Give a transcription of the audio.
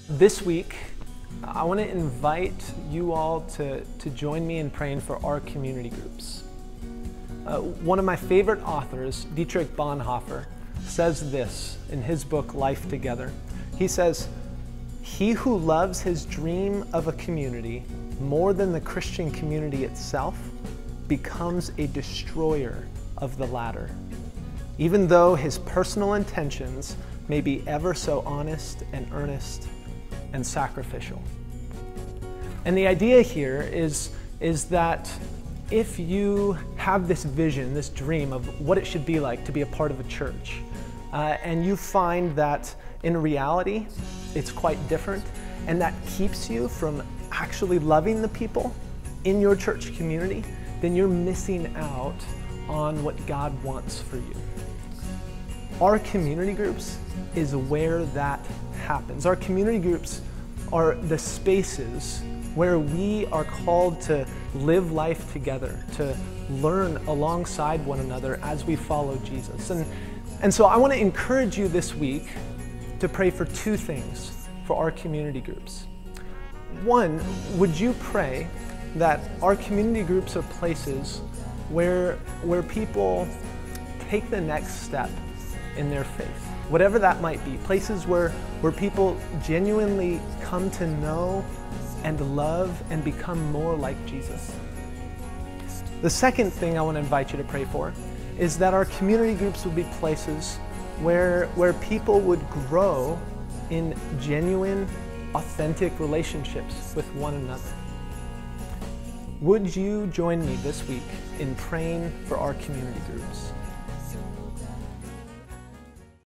This week, I want to invite you all to join me in praying for our community groups. One of my favorite authors, Dietrich Bonhoeffer, says this in his book, Life Together. He says, "He who loves his dream of a community more than the Christian community itself becomes a destroyer of the latter, even though his personal intentions may be ever so honest and earnest and sacrificial." And the idea here is that if you have this vision, this dream of what it should be like to be a part of a church, and you find that in reality it's quite different, and that keeps you from actually loving the people in your church community, then you're missing out on what God wants for you. Our community groups is where that happens. Our community groups are the spaces where we are called to live life together, to learn alongside one another as we follow Jesus. And so I want to encourage you this week to pray for two things for our community groups. One, would you pray that our community groups are places where people take the next step in their faith, whatever that might be, places where people genuinely come to know and love and become more like Jesus. The second thing I want to invite you to pray for is that our community groups would be places where people would grow in genuine, authentic relationships with one another. Would you join me this week in praying for our community groups?